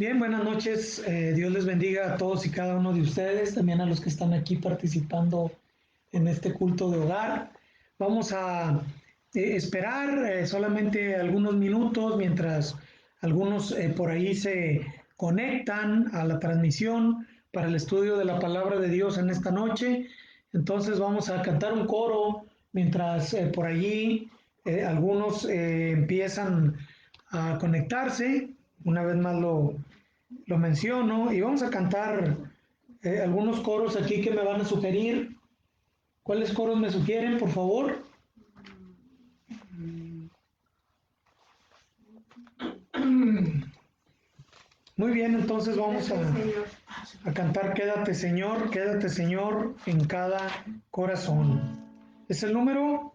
Bien, buenas noches. Dios les bendiga a todos y cada uno de ustedes, también a los que están aquí participando en este culto de hogar. Vamos a esperar solamente algunos minutos mientras algunos por ahí se conectan a la transmisión para el estudio de la palabra de Dios en esta noche. Entonces vamos a cantar un coro mientras por allí algunos empiezan a conectarse. Una vez más lo menciono y vamos a cantar algunos coros aquí que me van a sugerir. ¿Cuáles coros me sugieren, por favor? Muy bien, entonces vamos a cantar Quédate Señor en cada corazón. Es el número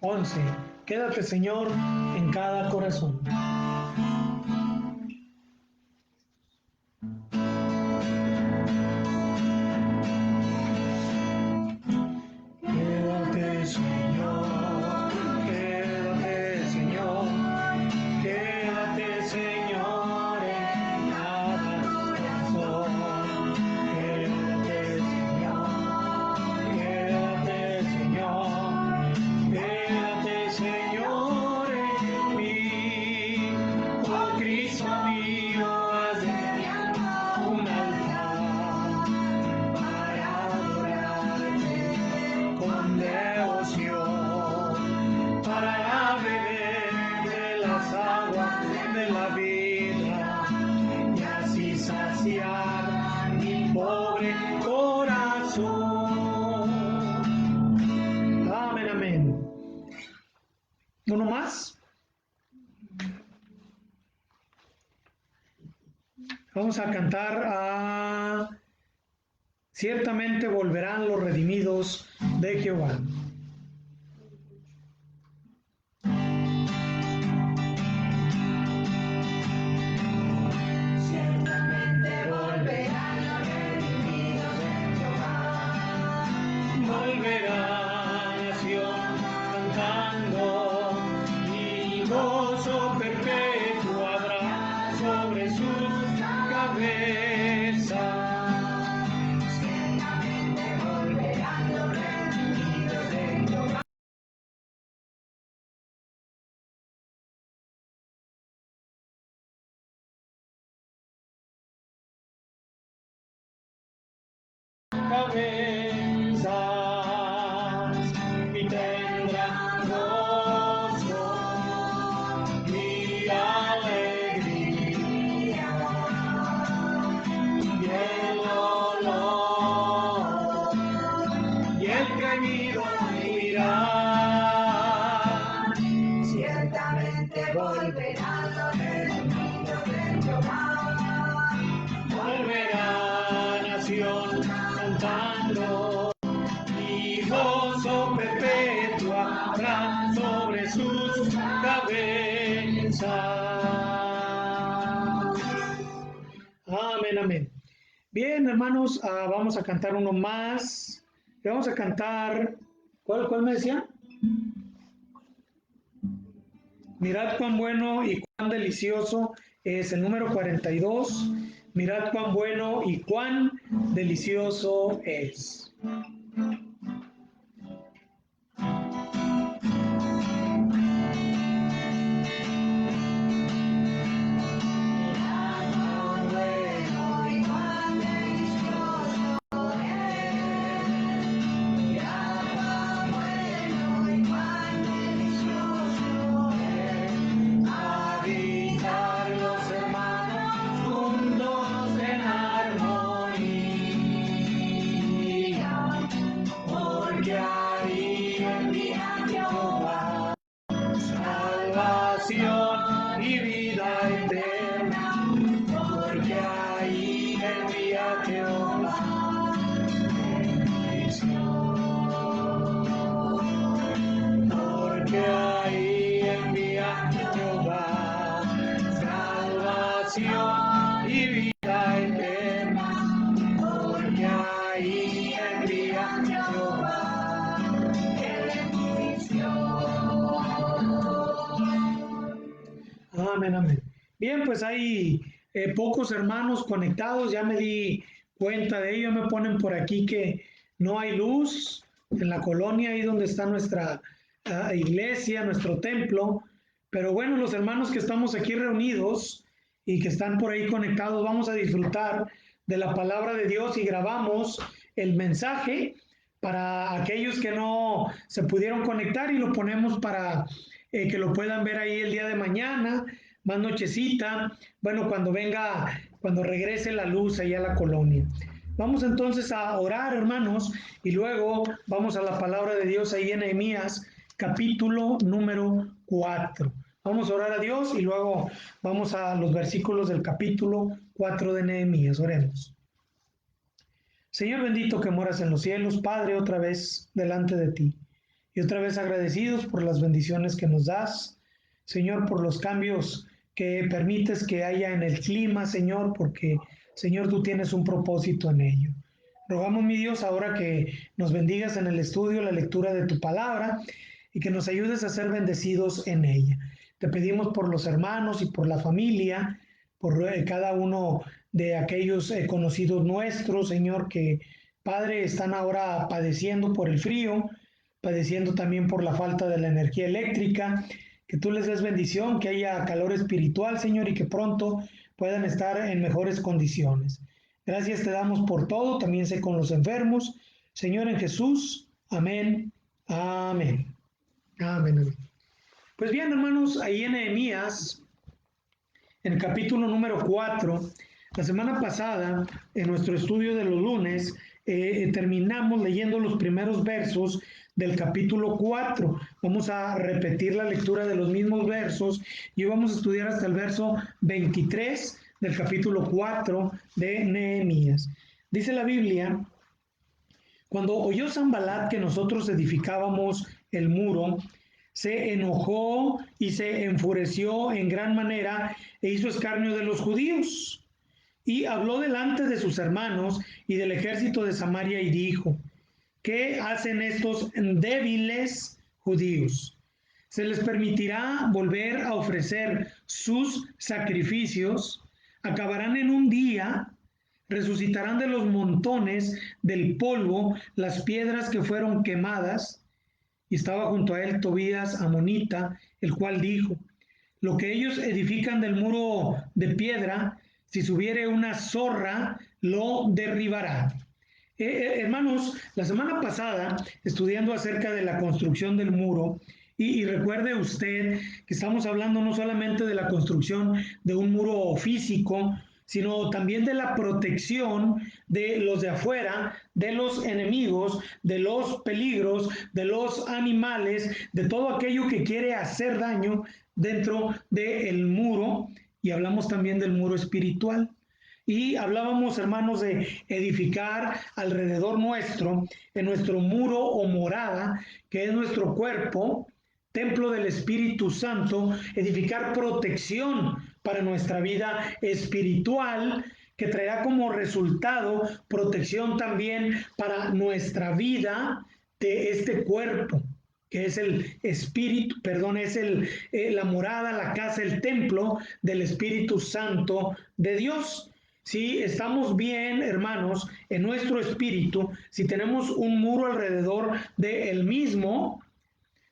11. Quédate Señor en cada corazón. Quédate Señor, quédate Señor, quédate Señor en cada corazón. Quédate Señor, quédate Señor, quédate Señor en mí. Oh Cristo mío, haz de mi alma un altar para adorarte con devoción, para beber de las aguas de la vida y así saciar mi pobre corazón. Amén, amén. ¿Uno más? Vamos a cantar a Ciertamente volverán los redimidos de Jehová. Ciertamente volverán los redimidos de Jehová. Volverá nación cantando y gozo perpetuo habrá sobre sus cabezas. Cabezas y tendrán gozo y alegría y el dolor y el gemido irá. Ciertamente volverán los redimidos de Jehová. Volverá nación cantando y gozo perpetuo habrá sobre sus cabezas. Amén, amén. Bien, hermanos, vamos a cantar uno más. Vamos a cantar, ¿cuál me decía? Mirad cuán bueno y cuán delicioso es el número 42. Mirad cuán bueno y cuán delicioso es. Y vida eterna, porque ahí envía Jehová bendición, porque ahí envía Jehová salvación y vida eterna, porque ahí envía Jehová bendición. Amén, amén. Bien, pues ahí pocos hermanos conectados, ya me di cuenta de ello, me ponen por aquí que no hay luz en la colonia, ahí donde está nuestra iglesia, nuestro templo, pero bueno, los hermanos que estamos aquí reunidos y que están por ahí conectados, vamos a disfrutar de la palabra de Dios y grabamos el mensaje para aquellos que no se pudieron conectar y lo ponemos para que lo puedan ver ahí el día de mañana, más nochecita, bueno, cuando venga, cuando regrese la luz allá a la colonia. Vamos entonces a orar, hermanos, y luego vamos a la palabra de Dios ahí en Nehemías, capítulo número 4. Vamos a orar a Dios y luego vamos a los versículos del capítulo 4 de Nehemías. Oremos. Señor bendito que moras en los cielos, Padre, otra vez delante de ti. Y otra vez agradecidos por las bendiciones que nos das, Señor, por los cambios que permites que haya en el clima, Señor, porque, Señor, tú tienes un propósito en ello. Rogamos, mi Dios, ahora que nos bendigas en el estudio, la lectura de tu palabra y que nos ayudes a ser bendecidos en ella. Te pedimos por los hermanos y por la familia, por cada uno de aquellos conocidos nuestros, Señor, que, Padre, están ahora padeciendo por el frío, padeciendo también por la falta de la energía eléctrica, que tú les des bendición, que haya calor espiritual, Señor, y que pronto puedan estar en mejores condiciones. Gracias te damos por todo, también sé con los enfermos, Señor, en Jesús, amén, amén, amén, amén. Pues bien, hermanos, ahí en Nehemías, en el capítulo número 4, la semana pasada, en nuestro estudio de los lunes, terminamos leyendo los primeros versos del capítulo 4. Vamos a repetir la lectura de los mismos versos y vamos a estudiar hasta el verso 23 del capítulo 4 de Nehemías. Dice la Biblia: cuando oyó Sanballat que nosotros edificábamos el muro, se enojó y se enfureció en gran manera e hizo escarnio de los judíos. Y habló delante de sus hermanos y del ejército de Samaria y dijo: ¿qué hacen estos débiles judíos? ¿Se les permitirá volver a ofrecer sus sacrificios? ¿Acabarán en un día? ¿Resucitarán de los montones del polvo las piedras que fueron quemadas? Y estaba junto a él Tobías amonita, el cual dijo: lo que ellos edifican del muro de piedra, si subiere una zorra, lo derribará. Hermanos, la semana pasada, estudiando acerca de la construcción del muro, y recuerde usted que estamos hablando no solamente de la construcción de un muro físico, sino también de la protección de los de afuera, de los enemigos, de los peligros, de los animales, de todo aquello que quiere hacer daño dentro del muro, y hablamos también del muro espiritual. Y hablábamos, hermanos, de edificar alrededor nuestro, en nuestro muro o morada, que es nuestro cuerpo, templo del Espíritu Santo, edificar protección para nuestra vida espiritual, que traerá como resultado protección también para nuestra vida de este cuerpo, que es el espíritu, perdón, es la morada, la casa, el templo del Espíritu Santo de Dios. Si estamos bien, hermanos, en nuestro espíritu, si tenemos un muro alrededor del mismo,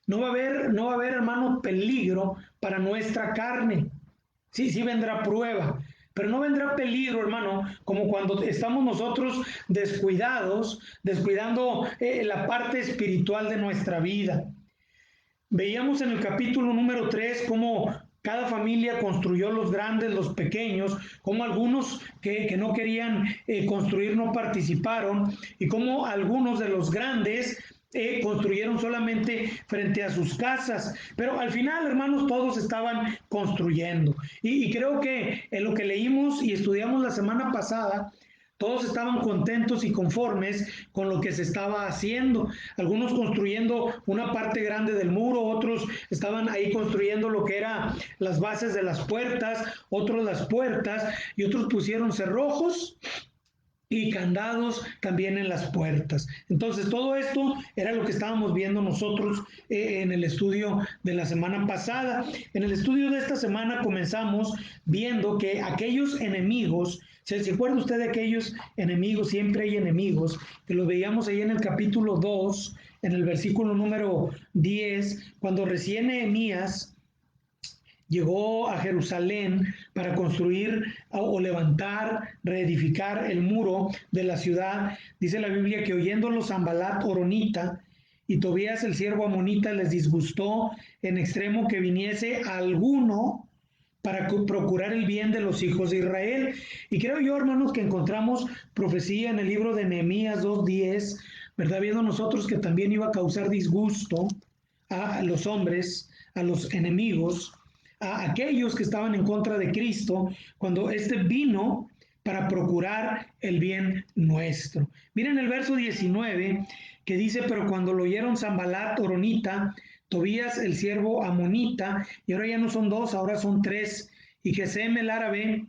no va a haber, hermano, peligro para nuestra carne. Sí vendrá prueba, pero no vendrá peligro, hermano, como cuando estamos nosotros descuidados, descuidando la parte espiritual de nuestra vida. Veíamos en el capítulo número 3 cómo cada familia construyó los grandes, los pequeños, cómo algunos que no querían construir no participaron y cómo algunos de los grandes construyeron solamente frente a sus casas, pero al final, hermanos, todos estaban construyendo. Y creo que en lo que leímos y estudiamos la semana pasada, todos estaban contentos y conformes con lo que se estaba haciendo. Algunos construyendo una parte grande del muro, otros estaban ahí construyendo lo que eran las bases de las puertas, otros las puertas y otros pusieron cerrojos y candados también en las puertas. Entonces, todo esto era lo que estábamos viendo nosotros en el estudio de la semana pasada. En el estudio de esta semana comenzamos viendo que aquellos enemigos, ¿se acuerda usted de aquellos enemigos? Siempre hay enemigos, que lo veíamos ahí en el capítulo 2, en el versículo número 10, cuando recién Nehemías llegó a Jerusalén para construir o levantar, reedificar el muro de la ciudad. Dice la Biblia que oyéndolo Sanbalat Horonita y Tobías el siervo amonita les disgustó en extremo que viniese alguno para procurar el bien de los hijos de Israel. Y creo yo, hermanos, que encontramos profecía en el libro de Nehemías 2:10, ¿verdad? Viendo nosotros que también iba a causar disgusto a los hombres, a los enemigos, a aquellos que estaban en contra de Cristo, cuando éste vino para procurar el bien nuestro. Miren el verso 19 que dice, pero cuando lo oyeron Sanbalat Horonita, Tobías el siervo amonita, y ahora ya no son dos, ahora son tres, y Gesem el árabe,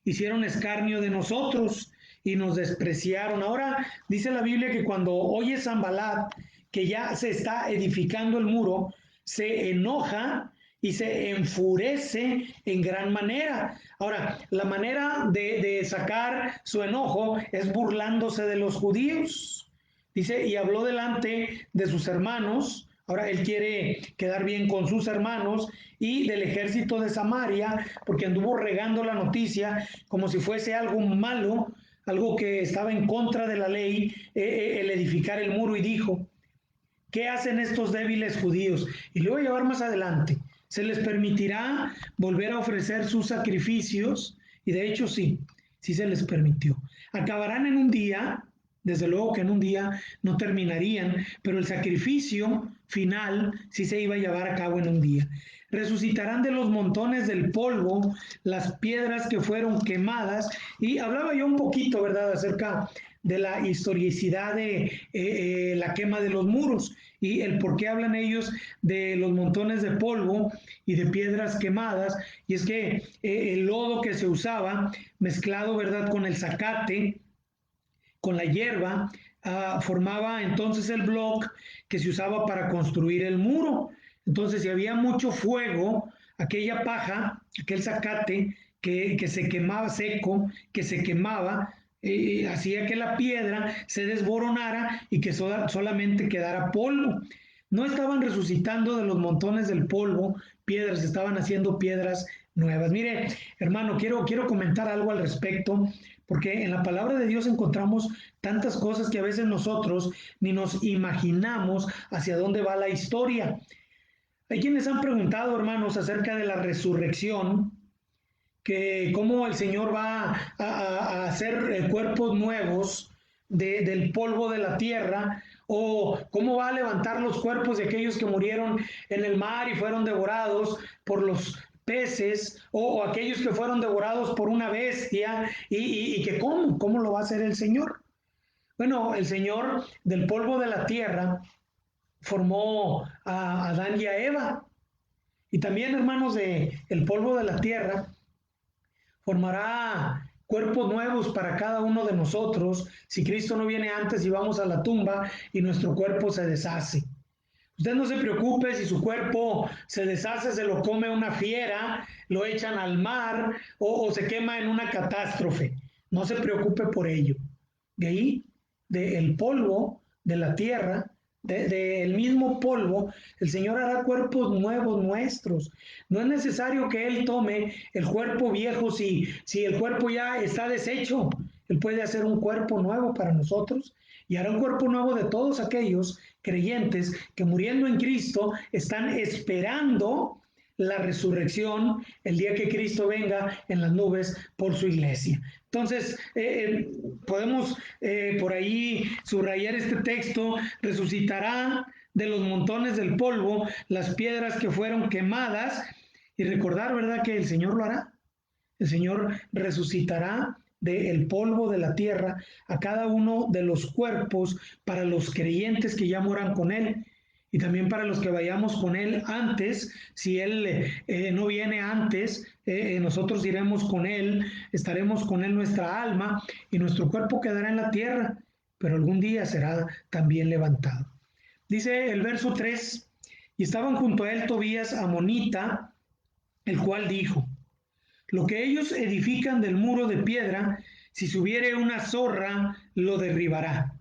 hicieron escarnio de nosotros y nos despreciaron. Ahora dice la Biblia que cuando oye Sanbalat que ya se está edificando el muro, se enoja y se enfurece en gran manera. Ahora, la manera de sacar su enojo es burlándose de los judíos. Dice, y habló delante de sus hermanos. Ahora él quiere quedar bien con sus hermanos y del ejército de Samaria, porque anduvo regando la noticia como si fuese algo malo, algo que estaba en contra de la ley, el edificar el muro, y dijo, ¿qué hacen estos débiles judíos? Y luego llevar más adelante, ¿se les permitirá volver a ofrecer sus sacrificios? Y de hecho sí, sí se les permitió. Acabarán en un día, desde luego que en un día no terminarían, pero el sacrificio final sí se iba a llevar a cabo en un día. Resucitarán de los montones del polvo las piedras que fueron quemadas. Y hablaba yo un poquito, ¿verdad?, acerca de la historicidad de la quema de los muros y el por qué hablan ellos de los montones de polvo y de piedras quemadas. Y es que el lodo que se usaba mezclado, ¿verdad?, con el zacate, con la hierba, formaba entonces el block que se usaba para construir el muro. Entonces, si había mucho fuego, aquella paja, aquel zacate que se quemaba seco, que se quemaba, hacía que la piedra se desboronara y que solamente quedara polvo. No estaban resucitando de los montones del polvo piedras, estaban haciendo piedras nuevas. Mire, hermano, quiero comentar algo al respecto, porque en la palabra de Dios encontramos tantas cosas que a veces nosotros ni nos imaginamos hacia dónde va la historia. Hay quienes han preguntado, hermanos, acerca de la resurrección, que cómo el Señor va a hacer cuerpos nuevos del polvo de la tierra, o cómo va a levantar los cuerpos de aquellos que murieron en el mar y fueron devorados por los peces, o aquellos que fueron devorados por una bestia, y que cómo lo va a hacer el Señor. Bueno, el Señor del polvo de la tierra formó a Adán y a Eva, y también, hermanos, de el polvo de la tierra formará cuerpos nuevos para cada uno de nosotros si Cristo no viene antes y vamos a la tumba y nuestro cuerpo se deshace. Usted no se preocupe si su cuerpo se deshace, se lo come una fiera, lo echan al mar o se quema en una catástrofe. No se preocupe por ello. De ahí, del polvo de la tierra, del mismo polvo, el Señor hará cuerpos nuevos nuestros. No es necesario que Él tome el cuerpo viejo si el cuerpo ya está deshecho. Él puede hacer un cuerpo nuevo para nosotros y hará un cuerpo nuevo de todos aquellos creyentes que muriendo en Cristo están esperando la resurrección el día que Cristo venga en las nubes por su iglesia. Entonces, podemos por ahí subrayar este texto: resucitará de los montones del polvo las piedras que fueron quemadas, y recordar, ¿verdad?, que el Señor lo hará. El Señor resucitará del polvo de la tierra a cada uno de los cuerpos para los creyentes que ya moran con Él, y también para los que vayamos con Él antes, si Él no viene antes, nosotros iremos con Él, estaremos con Él nuestra alma y nuestro cuerpo quedará en la tierra, pero algún día será también levantado. Dice el verso 3, y estaban junto a él Tobías amonita, el cual dijo, lo que ellos edifican del muro de piedra, si subiere una zorra, lo derribará.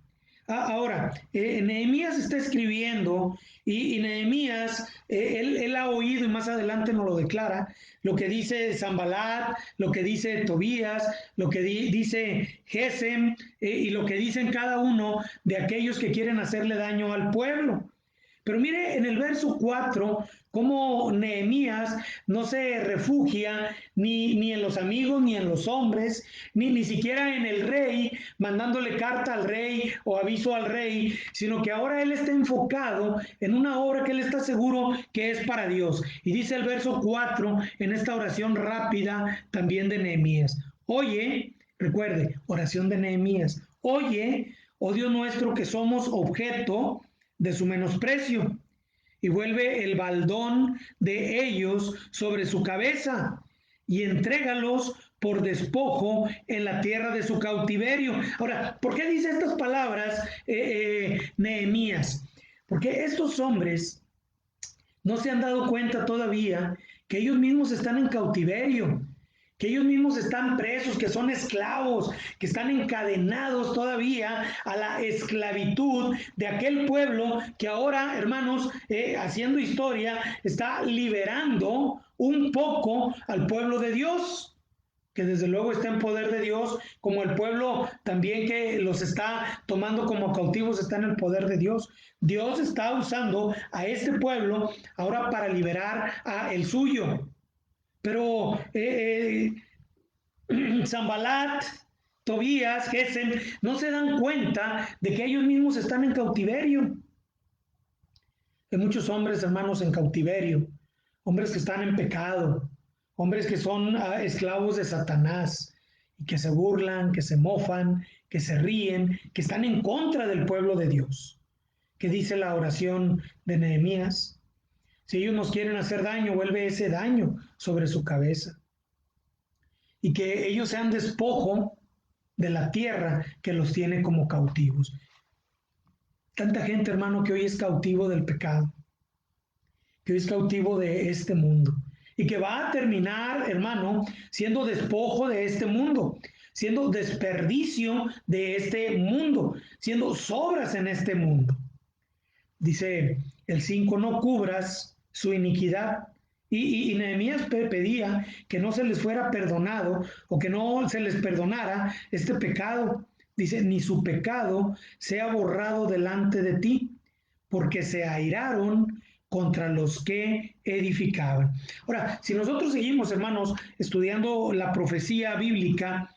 Ahora, Nehemías está escribiendo y Nehemías, él ha oído y más adelante nos lo declara, lo que dice Sanbalat, lo que dice Tobías, lo que dice Gesem y lo que dicen cada uno de aquellos que quieren hacerle daño al pueblo. Pero mire en el verso 4 cómo Nehemías no se refugia ni en los amigos, ni en los hombres, ni siquiera en el rey, mandándole carta al rey o aviso al rey, sino que ahora él está enfocado en una obra que él está seguro que es para Dios. Y dice el verso 4 en esta oración rápida también de Nehemías. Oye, recuerde, oración de Nehemías. Oye, oh Dios nuestro, que somos objeto de su menosprecio, y vuelve el baldón de ellos sobre su cabeza, y entrégalos por despojo en la tierra de su cautiverio. Ahora, ¿por qué dice estas palabras Nehemías? Porque estos hombres no se han dado cuenta todavía que ellos mismos están en cautiverio, que ellos mismos están presos, que son esclavos, que están encadenados todavía a la esclavitud de aquel pueblo que ahora, hermanos, haciendo historia, está liberando un poco al pueblo de Dios, que desde luego está en poder de Dios, como el pueblo también que los está tomando como cautivos está en el poder de Dios. Dios está usando a este pueblo ahora para liberar a el suyo. Pero Sanbalat, Tobías, Gesem, no se dan cuenta de que ellos mismos están en cautiverio. Hay muchos hombres, hermanos, en cautiverio, hombres que están en pecado, hombres que son esclavos de Satanás y que se burlan, que se mofan, que se ríen, que están en contra del pueblo de Dios. ¿Qué dice la oración de Nehemías? Si ellos nos quieren hacer daño, vuelve ese daño sobre su cabeza. Y que ellos sean despojo de la tierra que los tiene como cautivos. Tanta gente, hermano, que hoy es cautivo del pecado, que hoy es cautivo de este mundo y que va a terminar, hermano, siendo despojo de este mundo, siendo desperdicio de este mundo, siendo sobras en este mundo. Dice el 5, no cubras su iniquidad. Y Nehemías pedía que no se les fuera perdonado o que no se les perdonara este pecado. Dice, ni su pecado sea borrado delante de ti, porque se airaron contra los que edificaban. Ahora, si nosotros seguimos, hermanos, estudiando la profecía bíblica,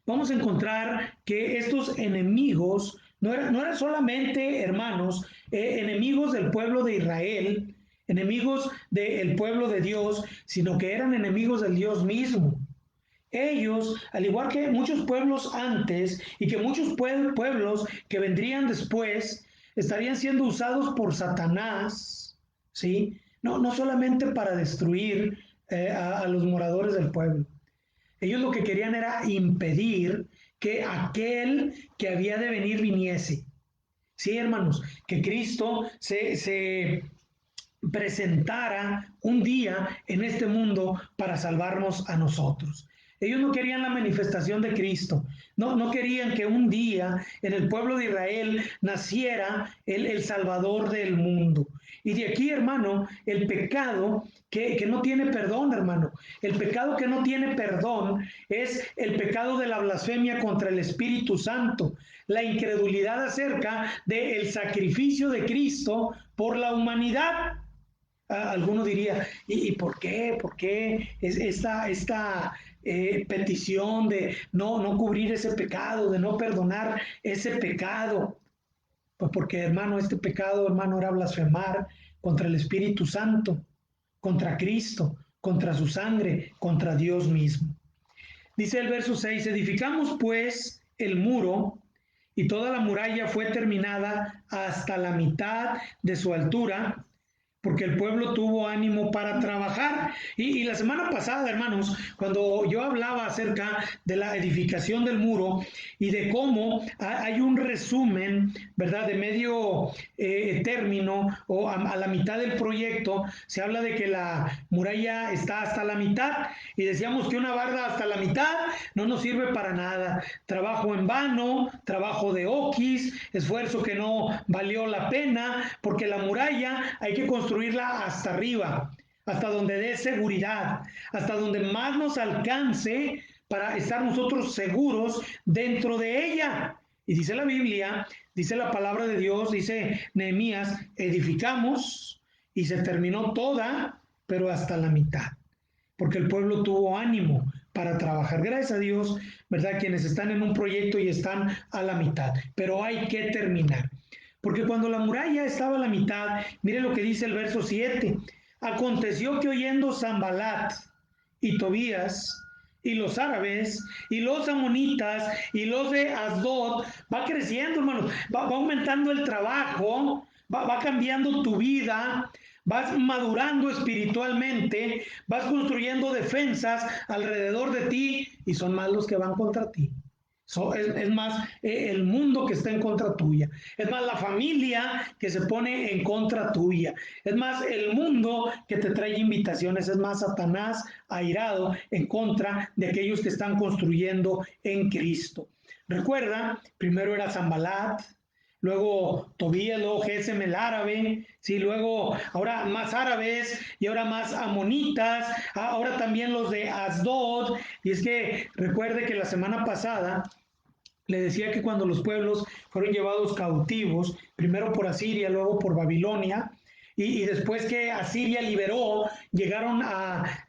vamos a encontrar que estos enemigos no eran solamente, hermanos, enemigos del pueblo de Israel, enemigos del pueblo de Dios, sino que eran enemigos del Dios mismo. Ellos, al igual que muchos pueblos antes y que muchos pueblos que vendrían después, estarían siendo usados por Satanás, ¿sí? No solamente para destruir a los moradores del pueblo. Ellos lo que querían era impedir que aquel que había de venir viniese. Sí, hermanos, que Cristo se presentara un día en este mundo para salvarnos a nosotros. Ellos no querían la manifestación de Cristo, no querían que un día en el pueblo de Israel naciera el Salvador del mundo. Y de aquí, hermano, el pecado que no tiene perdón, hermano. El pecado que no tiene perdón es el pecado de la blasfemia contra el Espíritu Santo, la incredulidad acerca del sacrificio de Cristo por la humanidad. Alguno diría, ¿y por qué? ¿Por qué es esta petición de no cubrir ese pecado, de no perdonar ese pecado? Pues porque, hermano, este pecado, hermano, era blasfemar contra el Espíritu Santo, contra Cristo, contra su sangre, contra Dios mismo. Dice el verso 6, edificamos pues el muro y toda la muralla fue terminada hasta la mitad de su altura, porque el pueblo tuvo ánimo para trabajar. Y la semana pasada, hermanos, cuando yo hablaba acerca de la edificación del muro y de cómo hay un resumen, ¿verdad?, de medio término o a la mitad del proyecto, se habla de que la muralla está hasta la mitad y decíamos que una barda hasta la mitad no nos sirve para nada. Trabajo en vano, trabajo de oquis, esfuerzo que no valió la pena, porque la muralla hay que construirla hasta arriba, hasta donde dé seguridad, hasta donde más nos alcance para estar nosotros seguros dentro de ella. Y dice la Biblia, dice la palabra de Dios, dice Nehemías, edificamos y se terminó toda, pero hasta la mitad, porque el pueblo tuvo ánimo para trabajar. Gracias a Dios, ¿verdad? Quienes están en un proyecto y están a la mitad, pero hay que terminar. Porque cuando la muralla estaba a la mitad, mire lo que dice el verso 7. Aconteció que oyendo Sanbalat y Tobías y los árabes y los amonitas y los de Asdod, va creciendo, hermanos, va aumentando el trabajo, va cambiando tu vida, vas madurando espiritualmente, vas construyendo defensas alrededor de ti y son más los que van contra ti. Es más el mundo que está en contra tuya, es más la familia que se pone en contra tuya, es más el mundo que te trae invitaciones, es más Satanás airado en contra de aquellos que están construyendo en Cristo. Recuerda, primero era Sanbalat, luego Tobías, luego Gesem el árabe, sí, luego ahora más árabes y ahora más amonitas, ahora también los de Asdod. Y es que recuerde que la semana pasada le decía que cuando los pueblos fueron llevados cautivos, primero por Asiria, luego por Babilonia, y después que Asiria liberó, llegaron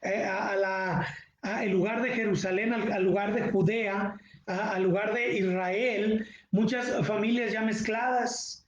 el lugar de Jerusalén, al lugar de Judea, al lugar de Israel, muchas familias ya mezcladas,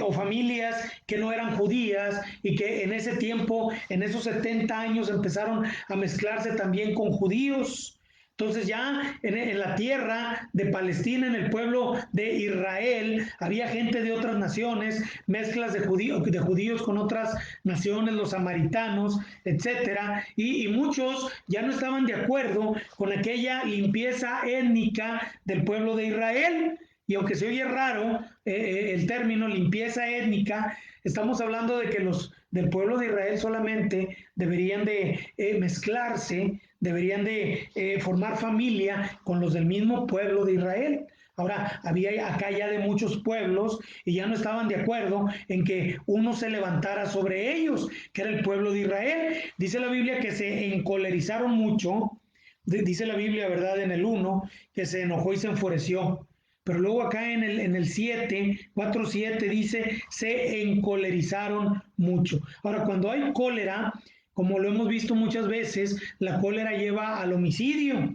o familias que no eran judías y que en ese tiempo, en esos 70 años, empezaron a mezclarse también con judíos. Entonces ya en la tierra de Palestina, en el pueblo de Israel, había gente de otras naciones, mezclas de judíos con otras naciones, los samaritanos, etcétera, y muchos ya no estaban de acuerdo con aquella limpieza étnica del pueblo de Israel. Y aunque se oye raro el término limpieza étnica, estamos hablando de que los del pueblo de Israel solamente deberían de mezclarse, deberían de formar familia con los del mismo pueblo de Israel. Ahora, había acá ya de muchos pueblos y ya no estaban de acuerdo en que uno se levantara sobre ellos, que era el pueblo de Israel. Dice la Biblia que se encolerizaron mucho, dice la Biblia, ¿verdad? En el 1, que se enojó y se enfureció. Pero luego acá en el 7, 4:7 dice, se encolerizaron mucho. Ahora, cuando hay cólera, como lo hemos visto muchas veces, la cólera lleva al homicidio.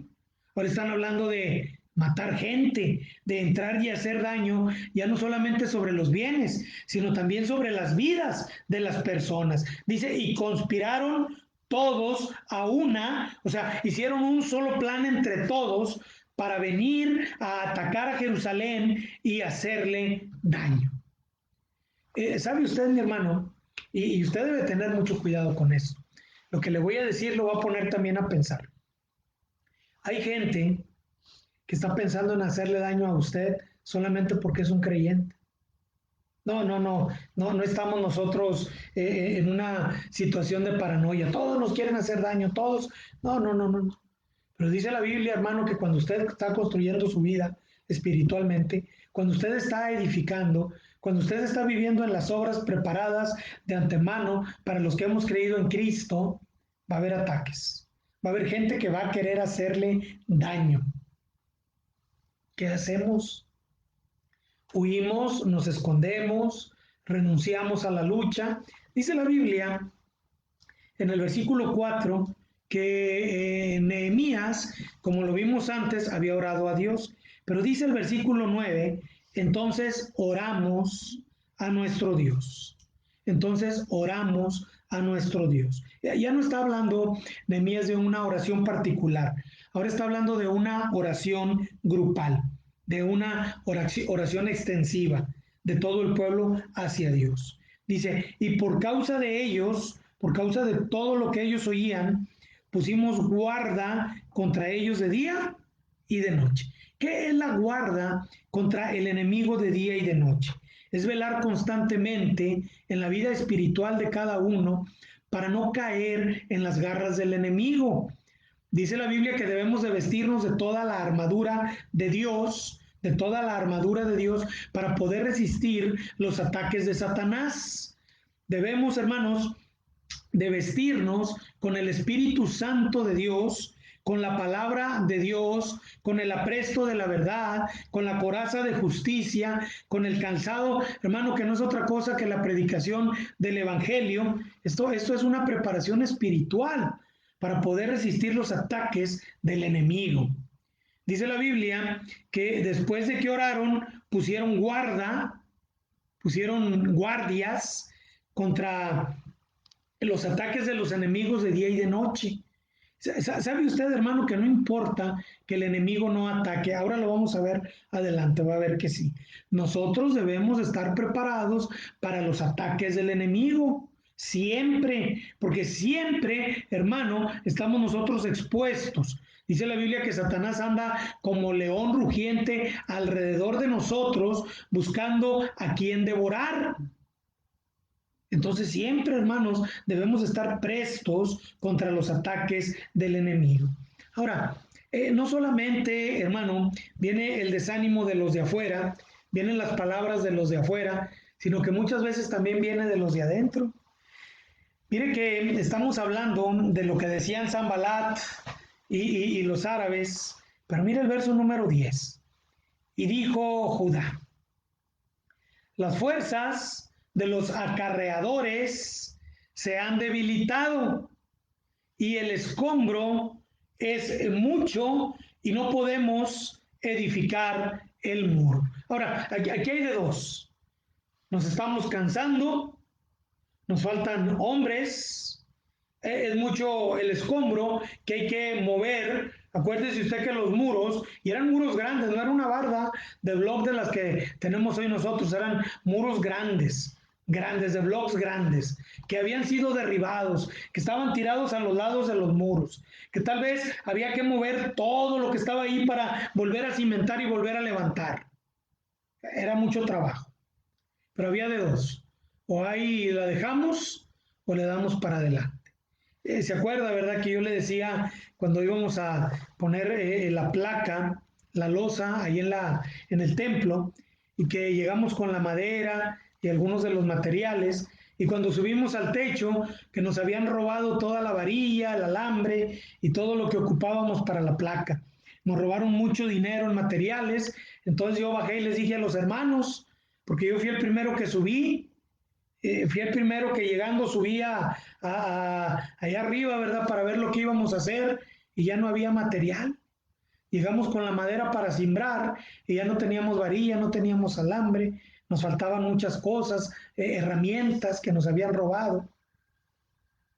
Ahora están hablando de matar gente, de entrar y hacer daño, ya no solamente sobre los bienes, sino también sobre las vidas de las personas. Dice, y conspiraron todos a una, o sea, hicieron un solo plan entre todos para venir a atacar a Jerusalén y hacerle daño. ¿Sabe usted, mi hermano? Y usted debe tener mucho cuidado con eso. Lo que le voy a decir lo va a poner también a pensar. Hay gente que está pensando en hacerle daño a usted solamente porque es un creyente. No estamos nosotros en una situación de paranoia. Todos nos quieren hacer daño, todos. No. Pero dice la Biblia, hermano, que cuando usted está construyendo su vida espiritualmente, cuando usted está edificando, cuando usted está viviendo en las obras preparadas de antemano para los que hemos creído en Cristo, va a haber ataques. Va a haber gente que va a querer hacerle daño. ¿Qué hacemos? Huimos, nos escondemos, renunciamos a la lucha. Dice la Biblia en el versículo 4 que Nehemías, como lo vimos antes, había orado a Dios. Pero dice el versículo 9, entonces oramos a nuestro Dios. Entonces oramos a nuestro Dios. Ya no está hablando Nehemías de una oración particular, ahora está hablando de una oración grupal, de una oración extensiva de todo el pueblo hacia Dios. Dice, y por causa de ellos, por causa de todo lo que ellos oían, pusimos guarda contra ellos de día y de noche. ¿Qué es la guarda contra el enemigo de día y de noche? Es velar constantemente en la vida espiritual de cada uno para no caer en las garras del enemigo. Dice la Biblia que debemos de vestirnos de toda la armadura de Dios, de toda la armadura de Dios, para poder resistir los ataques de Satanás. Debemos, hermanos, de vestirnos con el Espíritu Santo de Dios, con la palabra de Dios, con el apresto de la verdad, con la coraza de justicia, con el calzado, hermano, que no es otra cosa que la predicación del Evangelio. Esto es una preparación espiritual para poder resistir los ataques del enemigo. Dice la Biblia que después de que oraron, pusieron guardias contra los ataques de los enemigos de día y de noche. ¿Sabe usted, hermano, que no importa que el enemigo no ataque? Ahora lo vamos a ver adelante, va a ver que sí. Nosotros debemos estar preparados para los ataques del enemigo. Siempre, porque siempre, hermano, estamos nosotros expuestos. Dice la Biblia que Satanás anda como león rugiente alrededor de nosotros, buscando a quien devorar. Entonces siempre, hermanos, debemos estar prestos contra los ataques del enemigo. Ahora, no solamente, hermano, viene el desánimo de los de afuera, vienen las palabras de los de afuera, sino que muchas veces también viene de los de adentro. Mire que estamos hablando de lo que decían Sanbalat y los árabes, pero mire el verso número 10. Y dijo Judá, las fuerzas de los acarreadores se han debilitado y el escombro es mucho y no podemos edificar el muro. Ahora, aquí hay de dos. Nos estamos cansando, nos faltan hombres, es mucho el escombro que hay que mover. Acuérdese usted que los muros, y eran muros grandes, no era una barda de bloc de las que tenemos hoy nosotros, eran muros grandes, de blocs grandes, que habían sido derribados, que estaban tirados a los lados de los muros, que tal vez había que mover todo lo que estaba ahí para volver a cimentar y volver a levantar. Era mucho trabajo, pero había de dos, o ahí la dejamos o le damos para adelante. ¿Se acuerda, verdad, que yo le decía cuando íbamos a poner la placa, la losa ahí en el templo, y que llegamos con la madera y algunos de los materiales, y cuando subimos al techo, que nos habían robado toda la varilla, el alambre y todo lo que ocupábamos para la placa? Nos robaron mucho dinero en materiales, entonces yo bajé y les dije a los hermanos, porque yo fui el primero que subí, fui el primero que llegando subía allá arriba, ¿verdad? Para ver lo que íbamos a hacer y ya no había material. Llegamos con la madera para simbrar y ya no teníamos varilla, no teníamos alambre, nos faltaban muchas cosas, herramientas que nos habían robado.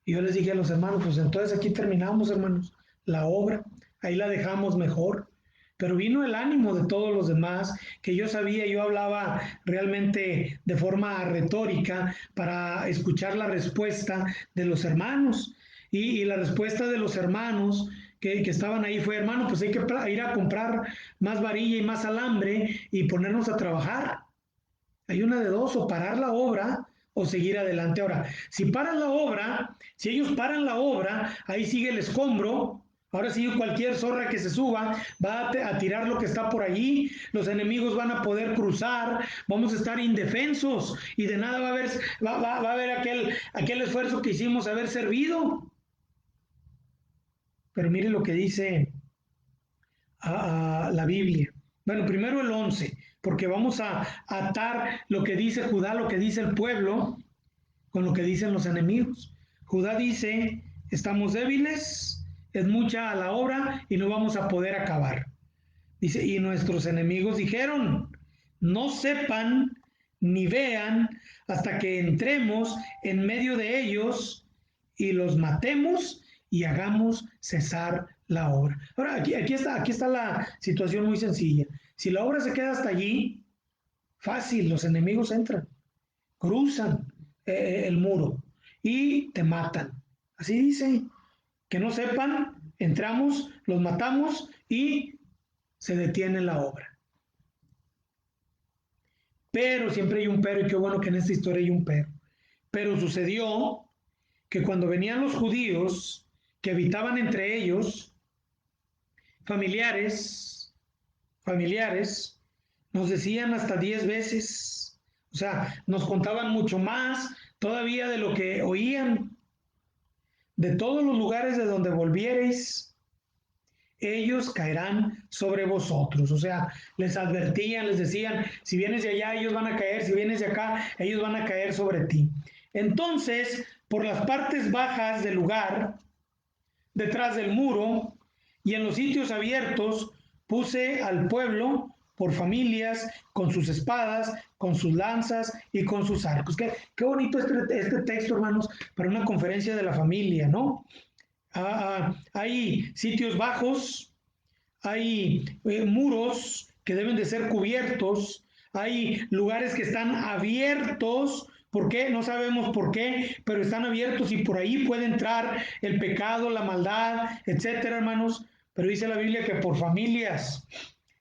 Y yo les dije a los hermanos, pues entonces aquí terminamos, hermanos, la obra, ahí la dejamos mejor. Pero vino el ánimo de todos los demás, que yo sabía, yo hablaba realmente de forma retórica para escuchar la respuesta de los hermanos. Y la respuesta de los hermanos que estaban ahí fue, hermano, pues hay que ir a comprar más varilla y más alambre y ponernos a trabajar. Hay una de dos, o parar la obra o seguir adelante. Ahora, si paran la obra, si ellos paran la obra, ahí sigue el escombro. Ahora sí, cualquier zorra que se suba va a tirar lo que está por allí, los enemigos van a poder cruzar, vamos a estar indefensos y de nada va a haber aquel esfuerzo que hicimos haber servido. Pero mire lo que dice a la Biblia. Bueno, primero el 11, porque vamos a atar lo que dice Judá, lo que dice el pueblo, con lo que dicen los enemigos. Judá dice, estamos débiles, es mucha la obra y no vamos a poder acabar. Dice, y nuestros enemigos dijeron, no sepan ni vean hasta que entremos en medio de ellos y los matemos y hagamos cesar la obra. Ahora, aquí está la situación muy sencilla. Si la obra se queda hasta allí, fácil, los enemigos entran, cruzan, el muro y te matan. Así dice, que no sepan, entramos, los matamos y se detiene la obra. Pero siempre hay un pero, y qué bueno que en esta historia hay un pero. Pero sucedió que cuando venían los judíos que habitaban entre ellos, familiares, nos decían hasta 10 veces, o sea, nos contaban mucho más todavía de lo que oían, de todos los lugares de donde volviereis, ellos caerán sobre vosotros. O sea, les advertían, les decían, si vienes de allá, ellos van a caer, si vienes de acá, ellos van a caer sobre ti. Entonces, por las partes bajas del lugar, detrás del muro y en los sitios abiertos, puse al pueblo por familias, con sus espadas, con sus lanzas y con sus arcos. Qué bonito este texto, hermanos, para una conferencia de la familia, ¿no? Hay sitios bajos, hay muros que deben de ser cubiertos, hay lugares que están abiertos. ¿Por qué? No sabemos por qué, pero están abiertos y por ahí puede entrar el pecado, la maldad, etcétera, hermanos. Pero dice la Biblia que por familias,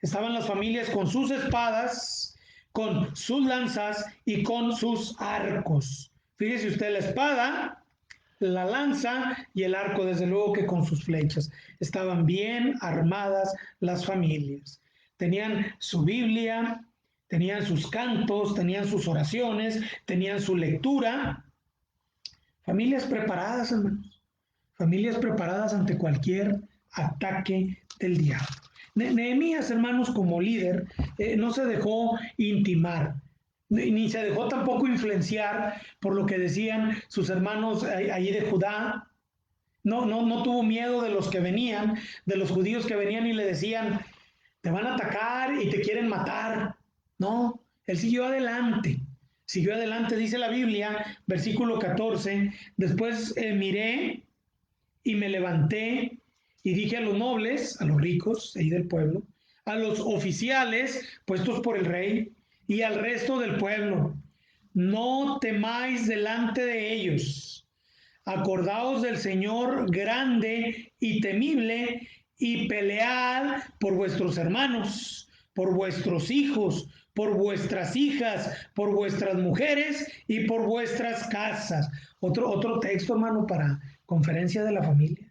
estaban las familias con sus espadas, con sus lanzas y con sus arcos. Fíjese usted, la espada, la lanza y el arco, desde luego que con sus flechas. Estaban bien armadas las familias. Tenían su Biblia, tenían sus cantos, tenían sus oraciones, tenían su lectura. Familias preparadas, hermanos. Familias preparadas ante cualquier ataque del diablo. Nehemías, hermanos, como líder, no se dejó intimar, ni se dejó tampoco influenciar por lo que decían sus hermanos allí de Judá. No tuvo miedo de los que venían, de los judíos que venían y le decían, te van a atacar y te quieren matar. No, él siguió adelante, dice la Biblia, versículo 14, después miré y me levanté y dije a los nobles, a los ricos ahí del pueblo, a los oficiales puestos por el rey y al resto del pueblo, no temáis delante de ellos, acordaos del Señor grande y temible y pelead por vuestros hermanos, por vuestros hijos, por vuestras hijas, por vuestras mujeres y por vuestras casas. Otro texto, hermano, para conferencia de la familia.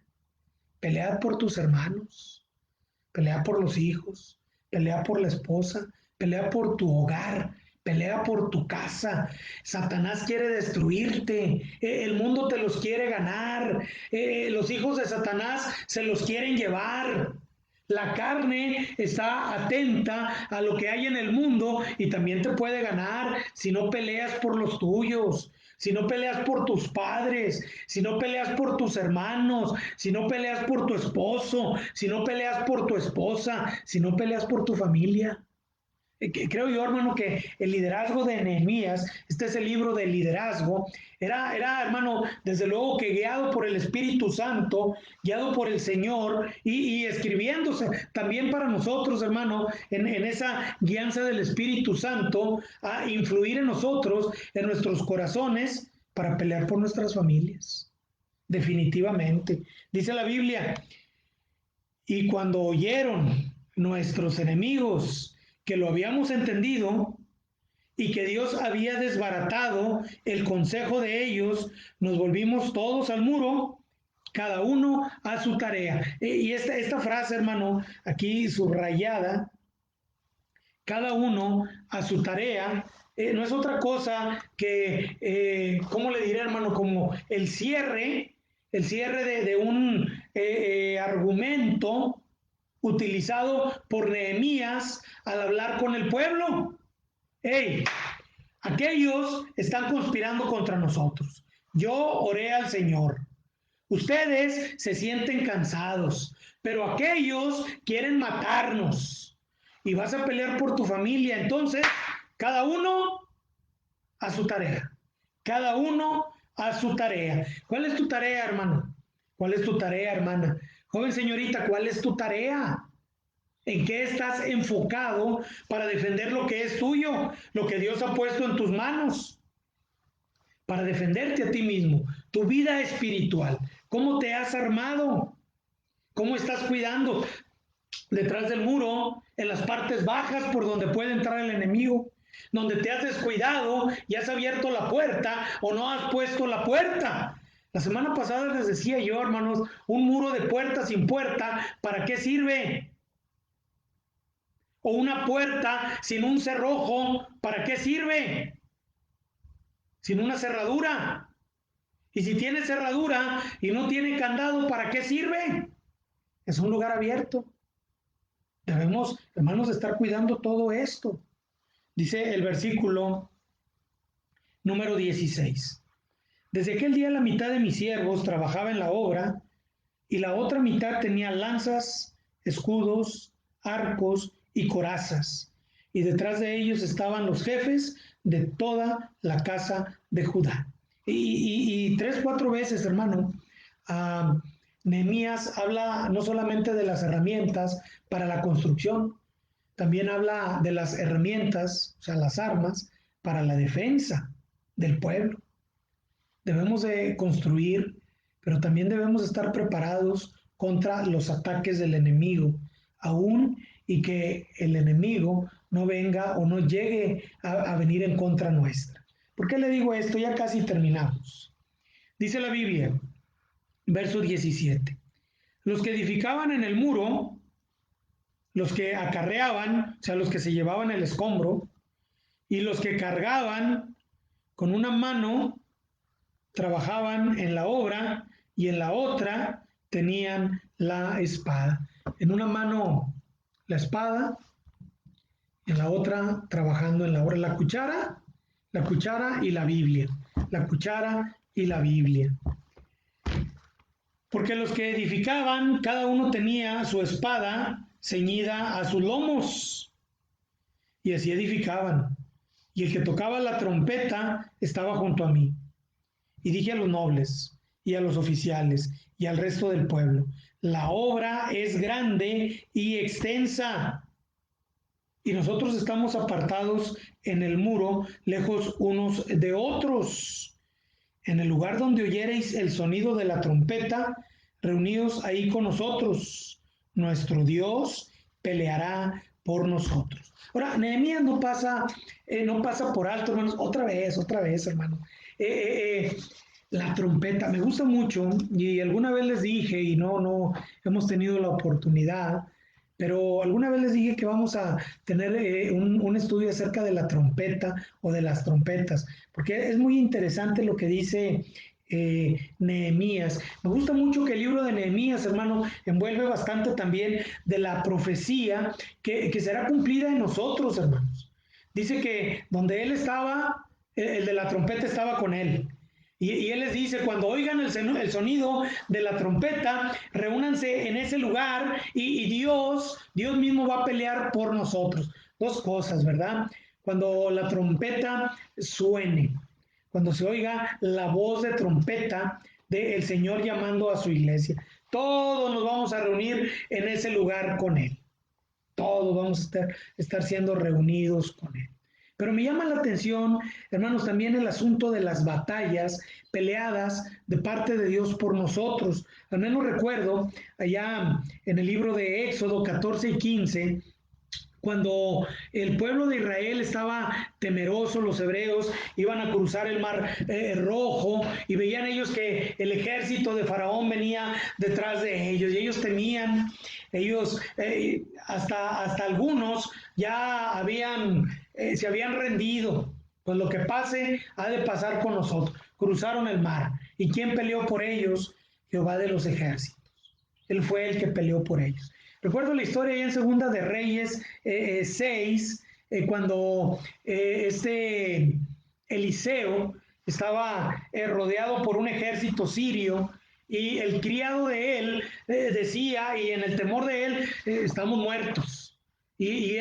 Pelea por tus hermanos, pelea por los hijos, pelea por la esposa, pelea por tu hogar, pelea por tu casa. Satanás quiere destruirte, el mundo te los quiere ganar, los hijos de Satanás se los quieren llevar. La carne está atenta a lo que hay en el mundo y también te puede ganar si no peleas por los tuyos, si no peleas por tus padres, si no peleas por tus hermanos, si no peleas por tu esposo, si no peleas por tu esposa, si no peleas por tu familia. Creo yo, hermano, que el liderazgo de Nehemías, este es el libro del liderazgo, era, hermano, desde luego que guiado por el Espíritu Santo, guiado por el Señor y escribiéndose también para nosotros, hermano, en esa guianza del Espíritu Santo, a influir en nosotros, en nuestros corazones, para pelear por nuestras familias. Definitivamente. Dice la Biblia, y cuando oyeron nuestros enemigos que lo habíamos entendido y que Dios había desbaratado el consejo de ellos, nos volvimos todos al muro, cada uno a su tarea. Y esta frase, hermano, aquí subrayada, cada uno a su tarea, no es otra cosa que, ¿cómo le diré, hermano? Como el cierre de un argumento utilizado por Nehemías al hablar con el pueblo. Hey, aquellos están conspirando contra nosotros. Yo oré al Señor. Ustedes se sienten cansados, pero aquellos quieren matarnos. Y vas a pelear por tu familia. Entonces, cada uno a su tarea. Cada uno a su tarea. ¿Cuál es tu tarea, hermano? ¿Cuál es tu tarea, hermana? Joven señorita, ¿cuál es tu tarea? ¿En qué estás enfocado para defender lo que es tuyo, lo que Dios ha puesto en tus manos? para defenderte a ti mismo, tu vida espiritual. ¿Cómo te has armado? ¿Cómo estás cuidando detrás del muro, en las partes bajas por donde puede entrar el enemigo? Donde te has descuidado y has abierto la puerta o no has puesto la puerta. La semana pasada les decía yo, hermanos, un muro de puerta sin puerta, ¿para qué sirve? O una puerta sin un cerrojo, ¿para qué sirve? Sin una cerradura. Y si tiene cerradura y no tiene candado, ¿para qué sirve? Es un lugar abierto. Debemos, hermanos, estar cuidando todo esto. Dice el versículo número 16. Desde aquel día la mitad de mis siervos trabajaba en la obra y la otra mitad tenía lanzas, escudos, arcos y corazas. Y detrás de ellos estaban los jefes de toda la casa de Judá. Y 3, 4 veces, hermano, Nehemías habla no solamente de las herramientas para la construcción, también habla de las herramientas, o sea, las armas para la defensa del pueblo. Debemos de construir, pero también debemos estar preparados contra los ataques del enemigo, aún y que el enemigo no venga o no llegue a venir en contra nuestra. ¿Por qué le digo esto? Ya casi terminamos. Dice la Biblia, verso 17, los que edificaban en el muro, los que acarreaban, o sea, los que se llevaban el escombro, y los que cargaban con una mano, trabajaban en la obra y en la otra tenían la espada. En una mano la espada, en la otra trabajando en la obra. La cuchara y la Biblia. La cuchara y la Biblia. Porque los que edificaban, cada uno tenía su espada ceñida a sus lomos. Y así edificaban. Y el que tocaba la trompeta estaba junto a mí. Y dije a los nobles y a los oficiales y al resto del pueblo, la obra es grande y extensa, y nosotros estamos apartados en el muro, lejos unos de otros. En el lugar donde oyereis el sonido de la trompeta, reunidos ahí con nosotros, nuestro Dios peleará por nosotros. Ahora, Nehemías no pasa por alto, hermanos, otra vez, hermano. La trompeta, me gusta mucho y alguna vez les dije, y no hemos tenido la oportunidad, pero alguna vez les dije que vamos a tener un estudio acerca de la trompeta o de las trompetas, porque es muy interesante lo que dice Nehemías. Me gusta mucho que el libro de Nehemías, hermano, envuelve bastante también de la profecía que será cumplida en nosotros, hermanos. Dice que donde él estaba, el de la trompeta estaba con él. Y él les dice, cuando oigan el sonido de la trompeta, reúnanse en ese lugar y Dios mismo va a pelear por nosotros. Dos cosas, ¿verdad? Cuando la trompeta suene, cuando se oiga la voz de trompeta del Señor llamando a su iglesia, todos nos vamos a reunir en ese lugar con Él. Todos vamos a estar siendo reunidos con Él. Pero me llama la atención, hermanos, también el asunto de las batallas peleadas de parte de Dios por nosotros. Al menos recuerdo allá en el libro de Éxodo 14 y 15, cuando el pueblo de Israel estaba temeroso, los hebreos iban a cruzar el mar rojo y veían ellos que el ejército de Faraón venía detrás de ellos y ellos temían, hasta algunos ya se habían rendido. Pues lo que pase ha de pasar con nosotros. Cruzaron el mar. ¿Y quién peleó por ellos? Jehová de los ejércitos. Él fue el que peleó por ellos. Recuerdo la historia ya en Segunda de Reyes 6, cuando Eliseo estaba rodeado por un ejército sirio y el criado de él decía, y en el temor de él, estamos muertos. Y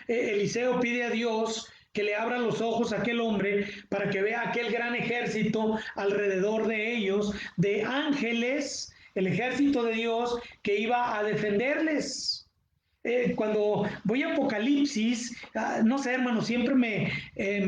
Eliseo pide a Dios que le abra los ojos a aquel hombre para que vea aquel gran ejército alrededor de ellos, de ángeles, el ejército de Dios que iba a defenderles. Cuando voy a Apocalipsis, no sé, hermano, siempre me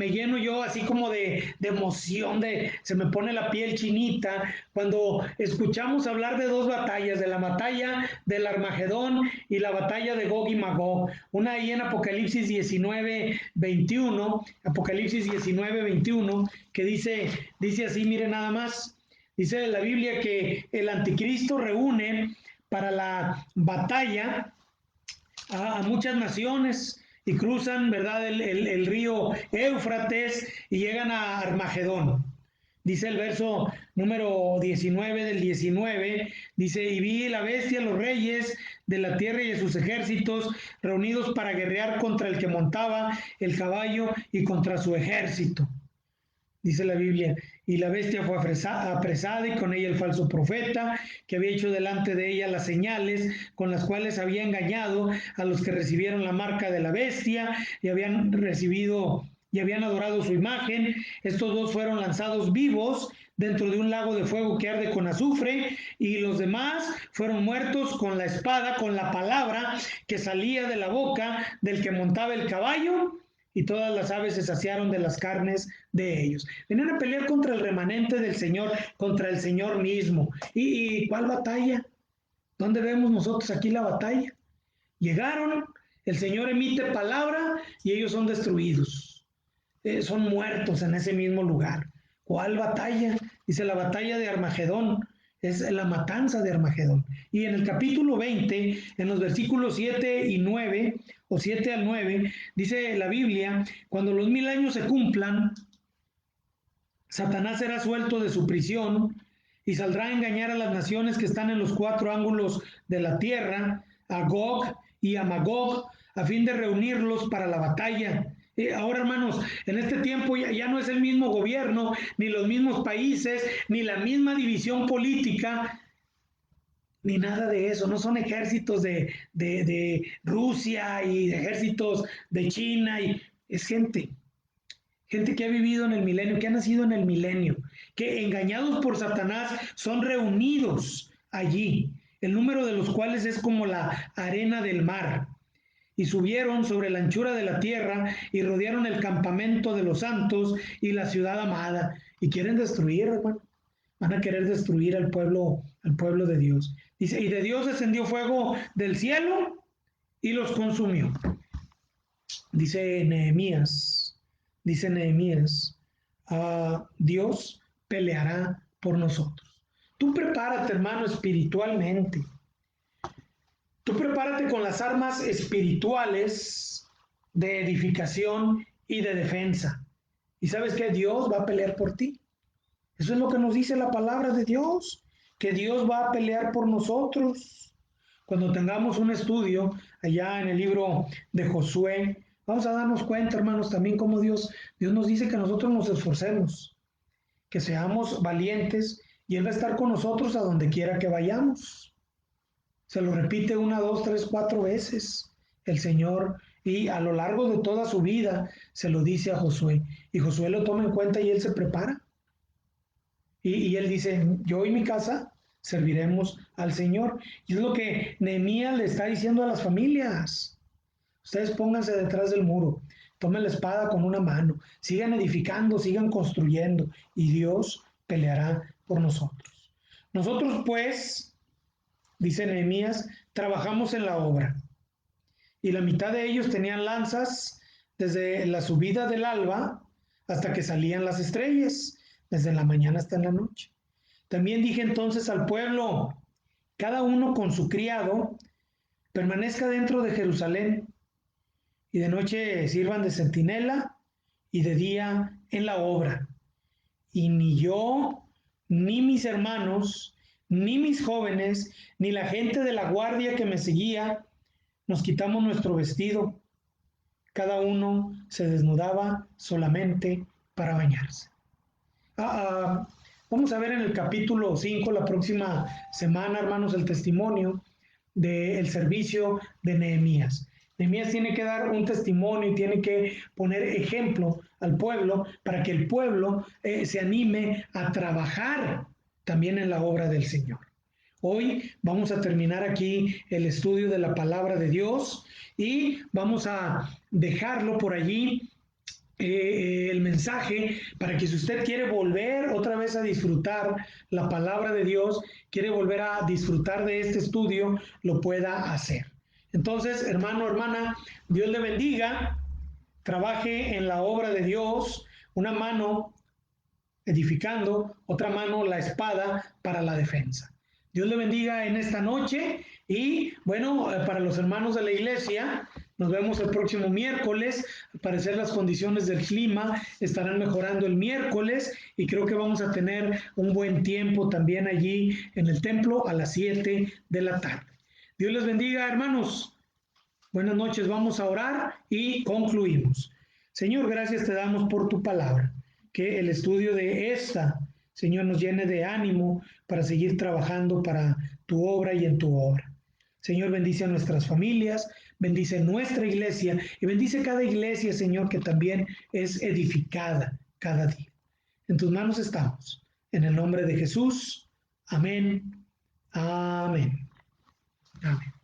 lleno yo así como de emoción, se me pone la piel chinita, cuando escuchamos hablar de dos batallas, de la batalla del Armagedón y la batalla de Gog y Magog, una ahí en Apocalipsis 19:21, Apocalipsis 19:21, que dice así, mire nada más, dice la Biblia que el anticristo reúne para la batalla a muchas naciones y cruzan, ¿verdad?, el río Éufrates y llegan a Armagedón. Dice el verso número 19 del 19, dice, y vi la bestia, los reyes de la tierra y de sus ejércitos reunidos para guerrear contra el que montaba el caballo y contra su ejército. Dice la Biblia, y la bestia fue apresada y con ella el falso profeta, que había hecho delante de ella las señales con las cuales había engañado a los que recibieron la marca de la bestia y habían recibido y habían adorado su imagen. Estos dos fueron lanzados vivos dentro de un lago de fuego que arde con azufre, y los demás fueron muertos con la espada, con la palabra que salía de la boca del que montaba el caballo, y todas las aves se saciaron de las carnes de ellos. Venían a pelear contra el remanente del Señor, contra el Señor mismo. ¿Y cuál batalla? ¿Dónde vemos nosotros aquí la batalla? Llegaron, el Señor emite palabra y ellos son destruidos. Son muertos en ese mismo lugar. ¿Cuál batalla? Dice la batalla de Armagedón. Es la matanza de Armagedón. Y en el capítulo 20, en los versículos 7 y 9, o 7 al 9, dice la Biblia, cuando los 1000 años se cumplan, Satanás será suelto de su prisión y saldrá a engañar a las naciones que están en los 4 ángulos de la tierra, a Gog y a Magog, a fin de reunirlos para la batalla. Ahora, hermanos, en este tiempo ya no es el mismo gobierno, ni los mismos países, ni la misma división política, ni nada de eso. No son ejércitos de Rusia y ejércitos de China, es gente que ha vivido en el milenio, que ha nacido en el milenio, que engañados por Satanás son reunidos allí, el número de los cuales es como la arena del mar. Y subieron sobre la anchura de la tierra y rodearon el campamento de los santos y la ciudad amada. Y quieren destruir, hermano. Van a querer destruir al pueblo de Dios. Dice, y de Dios descendió fuego del cielo y los consumió. Dice Nehemías, Dios peleará por nosotros. Tú prepárate, hermano, espiritualmente. Tú prepárate con las armas espirituales de edificación y de defensa. Y sabes que Dios va a pelear por ti. Eso es lo que nos dice la palabra de Dios, que Dios va a pelear por nosotros. Cuando tengamos un estudio allá en el libro de Josué, vamos a darnos cuenta, hermanos, también cómo Dios nos dice que nosotros nos esforcemos, que seamos valientes, y Él va a estar con nosotros a donde quiera que vayamos. Se lo repite 1, 2, 3, 4 veces el Señor, y a lo largo de toda su vida se lo dice a Josué, y Josué lo toma en cuenta y él se prepara. Y él dice, yo y mi casa serviremos al Señor. Y es lo que Nehemías le está diciendo a las familias. Ustedes pónganse detrás del muro, tomen la espada con una mano, sigan edificando, sigan construyendo, y Dios peleará por nosotros. Nosotros pues, dice Nehemías, trabajamos en la obra. Y la mitad de ellos tenían lanzas desde la subida del alba hasta que salían las estrellas, desde la mañana hasta la noche. También dije entonces al pueblo, cada uno con su criado, permanezca dentro de Jerusalén, y de noche sirvan de centinela y de día en la obra. Y ni yo, ni mis hermanos, ni mis jóvenes, ni la gente de la guardia que me seguía, nos quitamos nuestro vestido. Cada uno se desnudaba solamente para bañarse. Vamos a ver en el capítulo 5 la próxima semana, hermanos, el testimonio del servicio de Nehemías. Nehemías tiene que dar un testimonio y tiene que poner ejemplo al pueblo para que el pueblo se anime a trabajar también en la obra del Señor. Hoy vamos a terminar aquí el estudio de la palabra de Dios y vamos a dejarlo por allí el mensaje para que si usted quiere volver otra vez a disfrutar la palabra de Dios, quiere volver a disfrutar de este estudio, lo pueda hacer. Entonces, hermano, hermana, Dios le bendiga, trabaje en la obra de Dios, una mano edificando, otra mano la espada para la defensa. Dios le bendiga en esta noche y bueno, para los hermanos de la iglesia, nos vemos el próximo miércoles. Al parecer las condiciones del clima estarán mejorando el miércoles y creo que vamos a tener un buen tiempo también allí en el templo a las 7 de la tarde. Dios les bendiga, hermanos. Buenas noches, vamos a orar y concluimos. Señor, gracias te damos por tu palabra, que el estudio de esta, Señor, nos llene de ánimo para seguir trabajando para tu obra y en tu obra. Señor, bendice a nuestras familias, bendice nuestra iglesia y bendice cada iglesia, Señor, que también es edificada cada día. En tus manos estamos. En el nombre de Jesús. Amén. Amén. Amén.